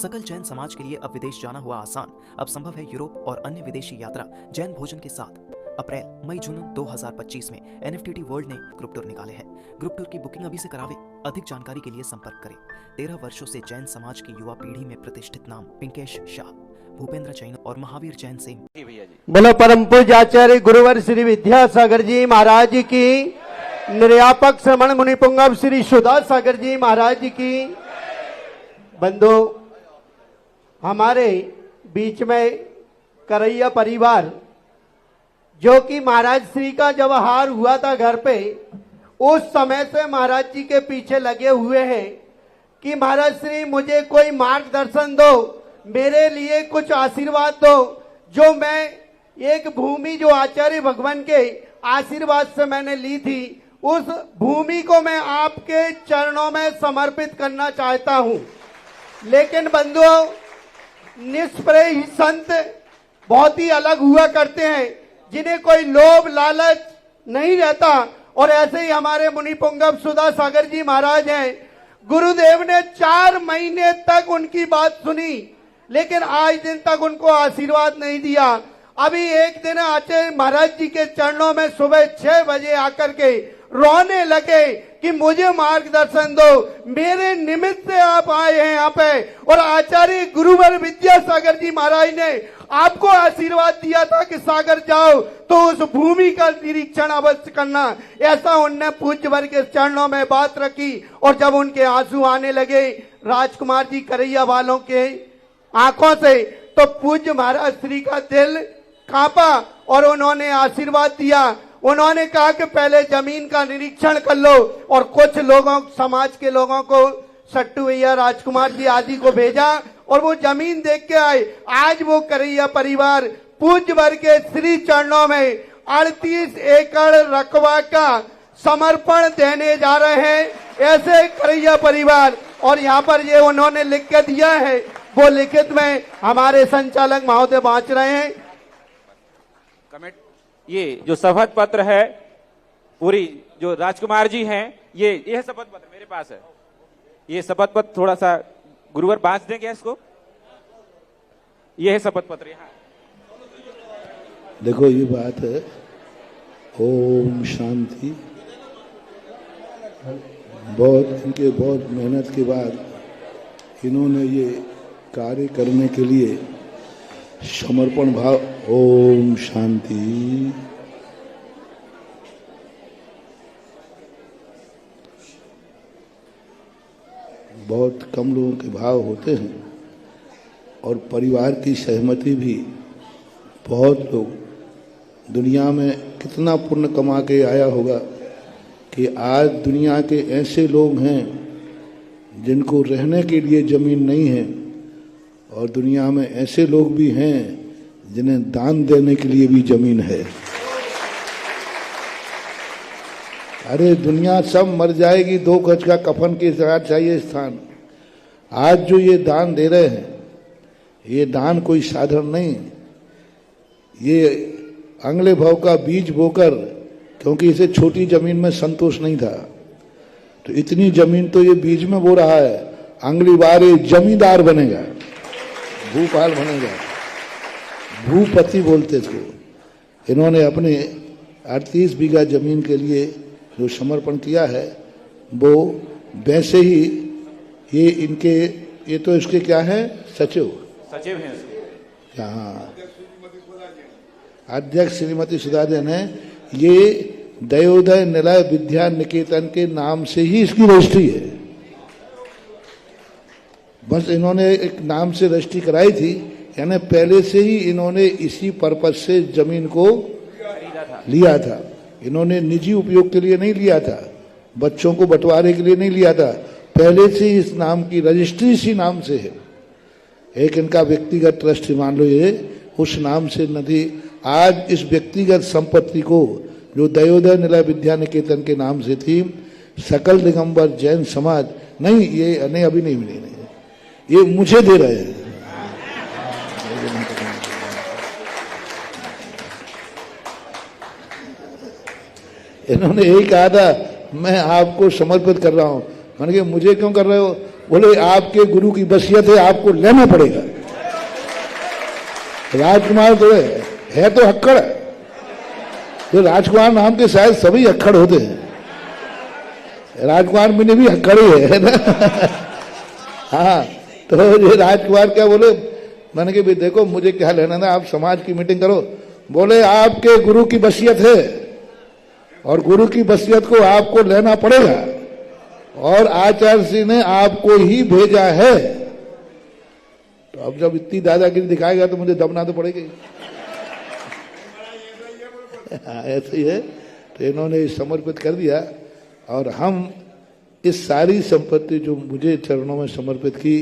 सकल जैन समाज के लिए अब विदेश जाना हुआ आसान। अब संभव है यूरोप और अन्य विदेशी यात्रा जैन भोजन के साथ। अप्रैल मई जून 2025 में NFTT वर्ल्ड ने ग्रुप टूर निकाले हैं। ग्रुप टूर की बुकिंग अभी से करावे। अधिक जानकारी के लिए संपर्क करें। 13 वर्षों से जैन समाज की युवा पीढ़ी में प्रतिष्ठित नाम पिंकेश शाह, भूपेंद्र जैन और महावीर जैन सिंह। बोलो परम पूज्य आचार्य गुरुवर श्री विद्यासागर जी महाराज की, निर्यापक श्रमण मुनि पुंगव श्री सुधा सागर जी महाराज की। बंधु, हमारे बीच में करैया परिवार, जो कि महाराज श्री का जब हार हुआ था घर पे, उस समय से महाराज जी के पीछे लगे हुए हैं कि महाराज श्री मुझे कोई मार्गदर्शन दो, मेरे लिए कुछ आशीर्वाद दो। जो मैं एक भूमि जो आचार्य भगवान के आशीर्वाद से मैंने ली थी, उस भूमि को मैं आपके चरणों में समर्पित करना चाहता हूं। लेकिन बंधुओं, निष्प्रय संत बहुत ही अलग हुआ करते हैं, जिन्हें कोई लोभ लालच नहीं रहता। और ऐसे ही हमारे मुनि पुंगव सुधा सागर जी महाराज हैं। गुरुदेव ने 4 महीने तक उनकी बात सुनी, लेकिन आज दिन तक उनको आशीर्वाद नहीं दिया। अभी एक दिन आचार्य महाराज जी के चरणों में सुबह 6 बजे आकर के रोने लगे कि मुझे मार्गदर्शन दो, मेरे निमित्त से आप आए हैं यहाँ पे। और आचार्य गुरुवर विद्यासागर जी महाराज ने आपको आशीर्वाद दिया था कि सागर जाओ तो उस भूमि का निरीक्षण अवश्य करना। ऐसा उनने पूज्य वर्ग के चरणों में बात रखी। और जब उनके आंसू आने लगे राजकुमार जी करैया वालों के आंखों से, तो पूज्य महाराज श्री का दिल कांपा और उन्होंने आशीर्वाद दिया। उन्होंने कहा कि पहले जमीन का निरीक्षण कर लो। और कुछ लोगों, समाज के लोगों को, सट्टू भैया, राजकुमार जी आदि को भेजा और वो जमीन देख के आए। आज वो करैया परिवार पूज्य वर्ग के श्री चरणों में 38 एकड़ रकबा का समर्पण देने जा रहे हैं। ऐसे करैया परिवार, और यहाँ पर ये उन्होंने लिख के दिया है, वो लिखित में हमारे संचालक महोदय बांच रहे हैं। कमेंट, ये जो शपथ पत्र है, पूरी जो राजकुमार जी हैं, ये शपथ पत्र मेरे पास है। ये शपथ पत्र थोड़ा सा गुरुवर बांच देंगे इसको। ये है शपथ पत्र। यहाँ देखो, ये बात है। ओम शांति। इनके बहुत मेहनत के बाद इन्होंने ये कार्य करने के लिए समर्पण भाव। ओम शांति। बहुत कम लोगों के भाव होते हैं और परिवार की सहमति भी। बहुत लोग दुनिया में कितना पुण्य कमा के आया होगा कि आज दुनिया के ऐसे लोग हैं जिनको रहने के लिए जमीन नहीं है, और दुनिया में ऐसे लोग भी हैं जिन्हें दान देने के लिए भी जमीन है। अरे दुनिया सब मर जाएगी, 2 गज का कफन के साथ चाहिए स्थान। आज जो ये दान दे रहे हैं, ये दान कोई साधारण नहीं। ये अगले भाव का बीज बोकर, क्योंकि इसे छोटी जमीन में संतोष नहीं था, तो इतनी जमीन तो ये बीज में बो रहा है। अगली बार ये जमींदार बनेगा, भूपाल बनेगा, भूपति बोलते थे। इन्होंने अपने 38 बीघा जमीन के लिए जो समर्पण किया है, वो वैसे ही ये तो इसके क्या है, सचिव हैं यहाँ, अध्यक्ष श्रीमती सुधा जैन है। ये दयोदय निलय विद्या निकेतन के नाम से ही इसकी रजिस्ट्री है। बस इन्होंने एक नाम से रजिस्ट्री कराई थी, यानी पहले से ही इन्होंने इसी पर्पज से जमीन को लिया था। इन्होंने निजी उपयोग के लिए नहीं लिया था, बच्चों को बंटवारे के लिए नहीं लिया था। पहले से इस नाम की रजिस्ट्री इसी नाम से है। एक इनका व्यक्तिगत ट्रस्ट मान लो, ये उस नाम से नदी। आज इस व्यक्तिगत संपत्ति को जो दयोदय निलय विद्या निकेतन के नाम से थी, सकल दिगंबर जैन समाज नहीं, ये नहीं, अभी नहीं मिली, नहीं, ये मुझे दे रहे हैं। इन्होंने यही कहा था, मैं आपको समर्पित कर रहा हूं। मैंने कहा मुझे क्यों कर रहे हो? बोले आपके गुरु की वसीयत है, आपको लेना पड़ेगा। राजकुमार तो है तो हक्कड़, तो राजकुमार नाम के शायद सभी हक्कड़ होते हैं। राजकुमार मैंने भी हक्कड़ ही है ना। हाँ, तो ये राजकुमार क्या बोले, मैंने कहा भाई देखो मुझे क्या लेना था, आप समाज की मीटिंग करो। बोले आपके गुरु की वसीयत है और गुरु की वसीयत को आपको लेना पड़ेगा और आचार्य जी ने आपको ही भेजा है। तो अब जब इतनी दादागिरी दिखाएगा तो मुझे दबना तो पड़ेगी। ऐसे ही है। तो इन्होंने समर्पित कर दिया और हम इस सारी संपत्ति जो मुझे चरणों में समर्पित की,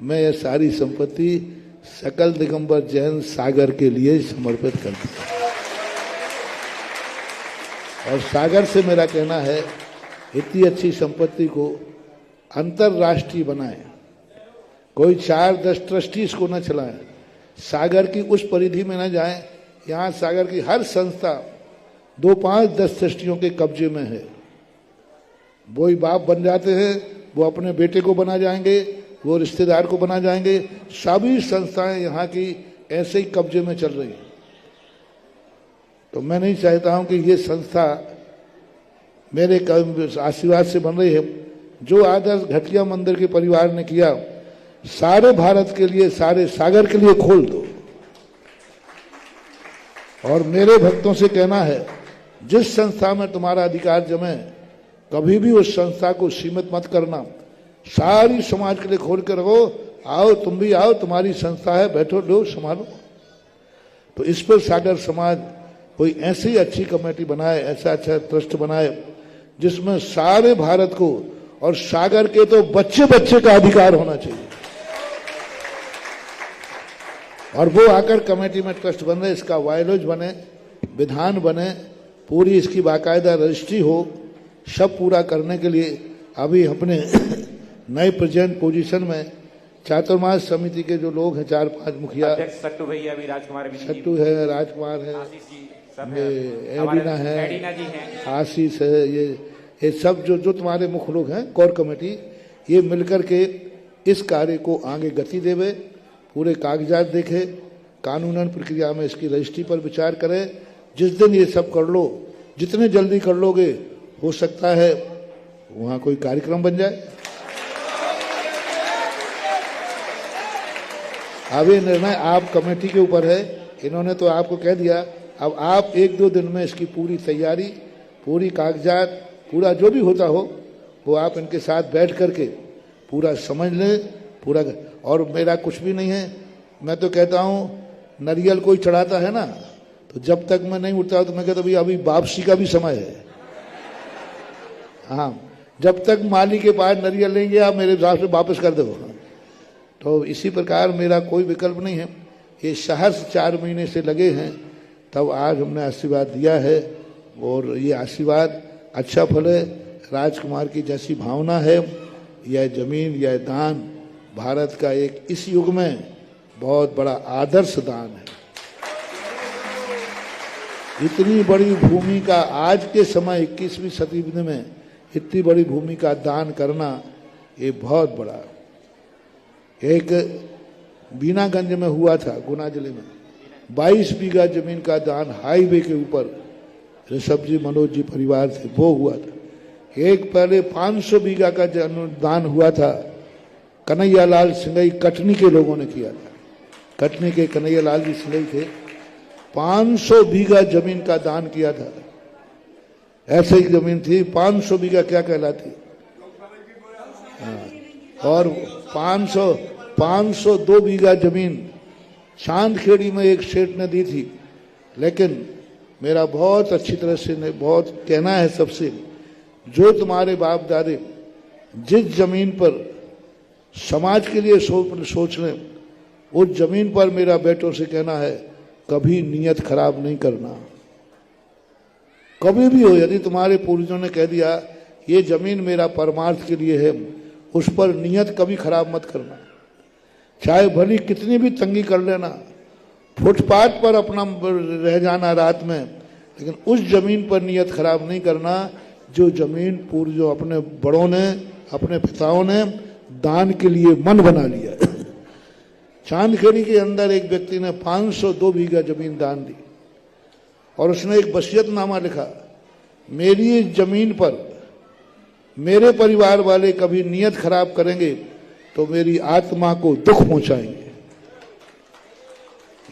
मैं ये सारी संपत्ति सकल दिगंबर जैन सागर के लिए समर्पित कर दी। और सागर से मेरा कहना है इतनी अच्छी संपत्ति को अंतरराष्ट्रीय बनाए, कोई 4-10 ट्रस्टीज को न चलाए, सागर की उस परिधि में न जाए। यहाँ सागर की हर संस्था 2, 5, 10 ट्रस्टियों के कब्जे में है। वो ही बाप बन जाते हैं, वो अपने बेटे को बना जाएंगे, वो रिश्तेदार को बना जाएंगे। सभी संस्थाएं यहाँ की ऐसे ही कब्जे में चल रही हैं। तो मैं नहीं चाहता हूं कि ये संस्था मेरे आशीर्वाद से बन रही है। जो आदर्श घटिया मंदिर के परिवार ने किया, सारे भारत के लिए, सारे सागर के लिए खोल दो। और मेरे भक्तों से कहना है, जिस संस्था में तुम्हारा अधिकार जमे, कभी भी उस संस्था को सीमित मत करना। सारी समाज के लिए खोल कर रखो। आओ, तुम भी आओ, तुम्हारी संस्था है, बैठो, लो, संभालो। तो इस पर सागर समाज कोई ऐसी अच्छी कमेटी बनाए, ऐसा अच्छा ट्रस्ट बनाए जिसमें सारे भारत को और सागर के तो बच्चे बच्चे का अधिकार होना चाहिए। और वो आकर कमेटी में ट्रस्ट बन रहे, इसका वायलोज बने, विधान बने, पूरी इसकी बाकायदा रजिस्ट्री हो। सब पूरा करने के लिए अभी अपने नए प्रेजेंट पोजीशन में चातुर्मास समिति के जो लोग हैं, 4-5 मुखिया, सट्टू भैया भी, राजकुमार सट्टू है, राजकुमार है, एडिना है, आशीष है, ये सब जो तुम्हारे मुख्य लोग हैं, कोर कमेटी, ये मिलकर के इस कार्य को आगे गति देवे, पूरे कागजात देखे, कानूनन प्रक्रिया में इसकी रजिस्ट्री पर विचार करें। जिस दिन ये सब कर लो, जितने जल्दी कर लोगे, हो सकता है वहां कोई कार्यक्रम बन जाए। अब ये निर्णय आप कमेटी के ऊपर है। इन्होंने तो आपको कह दिया, अब आप 1-2 दिन में इसकी पूरी तैयारी, पूरी कागजात, पूरा जो भी होता हो, वो आप इनके साथ बैठ करके पूरा समझ लें, पूरा। और मेरा कुछ भी नहीं है। मैं तो कहता हूँ, नारियल कोई चढ़ाता है ना, तो जब तक मैं नहीं उठता तो मैं कहता भाई अभी वापसी का भी समय है। हाँ, जब तक माली के पास नारियल लेंगे आप मेरे हिसाब से वापस कर दो। तो इसी प्रकार मेरा कोई विकल्प नहीं है। ये शहर से 4 महीने से लगे हैं, तब आज हमने आशीर्वाद दिया है और ये आशीर्वाद अच्छा फल है। राजकुमार की जैसी भावना है, यह जमीन, यह दान भारत का एक इस युग में बहुत बड़ा आदर्श दान है। इतनी बड़ी भूमि का आज के समय 21वीं सदी में इतनी बड़ी भूमि का दान करना, ये बहुत बड़ा। एक बीनागंज में हुआ था, गुना जिले में, 22 बीघा जमीन का दान हाईवे के ऊपर, ऋषभ जी, मनोज जी परिवार थे, वो हुआ था। एक पहले 500 बीघा का दान हुआ था, कन्हैयालाल सिंघई कटनी के लोगों ने किया था। कटनी के कन्हैयालाल जी सिंघई थे, 500 बीघा जमीन का दान किया था। ऐसे ही जमीन थी, 500 बीघा क्या कहलाती। और 502 बीघा जमीन चांदखेड़ी में एक सेठ ने दी थी। लेकिन मेरा बहुत अच्छी तरह से बहुत कहना है सबसे, जो तुम्हारे बाप दादे जिस जमीन पर समाज के लिए सोच लें, उस जमीन पर मेरा बेटों से कहना है, कभी नियत खराब नहीं करना। कभी भी हो, यदि तुम्हारे पूर्वजों ने कह दिया ये जमीन मेरा परमार्थ के लिए है, उस पर नियत कभी खराब मत करना। चाहे भली कितनी भी तंगी कर लेना, फुटपाथ पर अपना रह जाना रात में, लेकिन उस जमीन पर नियत खराब नहीं करना जो जमीन पूर्व जो अपने बड़ों ने, अपने पिताओं ने दान के लिए मन बना लिया। चांदखेड़ी के अंदर एक व्यक्ति ने 502 बीघा जमीन दान दी और उसने एक वसीयतनामा लिखा, मेरी इस जमीन पर मेरे परिवार वाले कभी नियत खराब करेंगे तो मेरी आत्मा को दुख पहुंचाएंगे।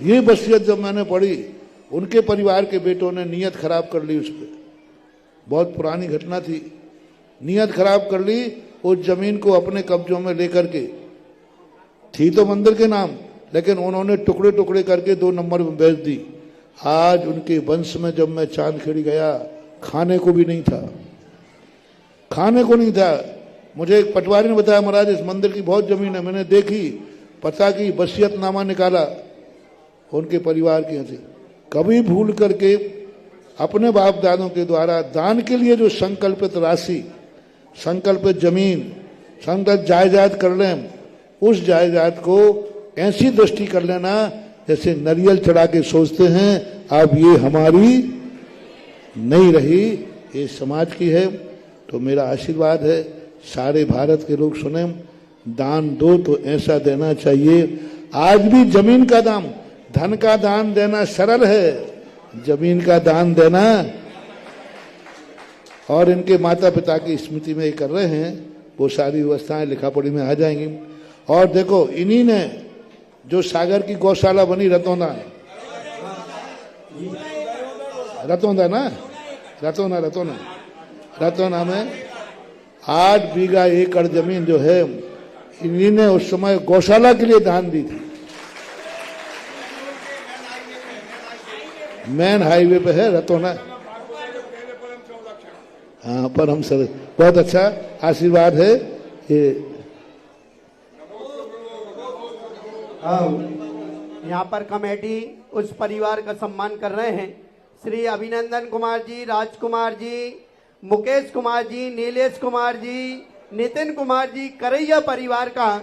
ये वसीयत जब मैंने पढ़ी, उनके परिवार के बेटों ने नियत खराब कर ली। उस पर बहुत पुरानी घटना थी, नियत खराब कर ली, उस जमीन को अपने कब्जों में लेकर के, थी तो मंदिर के नाम, लेकिन उन्होंने टुकड़े टुकड़े करके 2 नंबर में बेच दी। आज उनके वंश में जब मैं चांदखेड़ी गया, खाने को भी नहीं था, खाने को नहीं था। मुझे एक पटवारी ने बताया, महाराज इस मंदिर की बहुत जमीन है। मैंने देखी, पता की वसीयतनामा निकाला उनके परिवार के यहाँ से। कभी भूल करके अपने बाप दादों के द्वारा दान के लिए जो संकल्पित राशि, संकल्पित जमीन, संकल्पित जायदाद कर लें, उस जायदाद को ऐसी दृष्टि कर लेना जैसे नारियल चढ़ा के सोचते हैं अब ये हमारी नहीं रही, ये समाज की है। तो मेरा आशीर्वाद है, सारे भारत के लोग सुने, दान दो तो ऐसा देना चाहिए। आज भी जमीन का दाम, धन का दान देना सरल है, जमीन का दान देना, और इनके माता पिता की स्मृति में ये कर रहे हैं, वो सारी व्यवस्थाएं लिखा पढ़ी में आ जाएंगी। और देखो, इन्हीं ने जो सागर की गौशाला बनी रतौंदा ना, रतौंदा में 8 बीघा एकड़ जमीन जो है, इन्हीं ने उस समय गौशाला के लिए दान दी थी। मेन हाईवे पे है रतौंदा। हाँ, पर हम सर बहुत अच्छा आशीर्वाद है ये। यहाँ पर कमेटी उस परिवार का सम्मान कर रहे हैं। श्री अभिनंदन कुमार जी, राजकुमार जी, मुकेश कुमार जी, नीलेश कुमार जी, नितिन कुमार जी, करैया परिवार का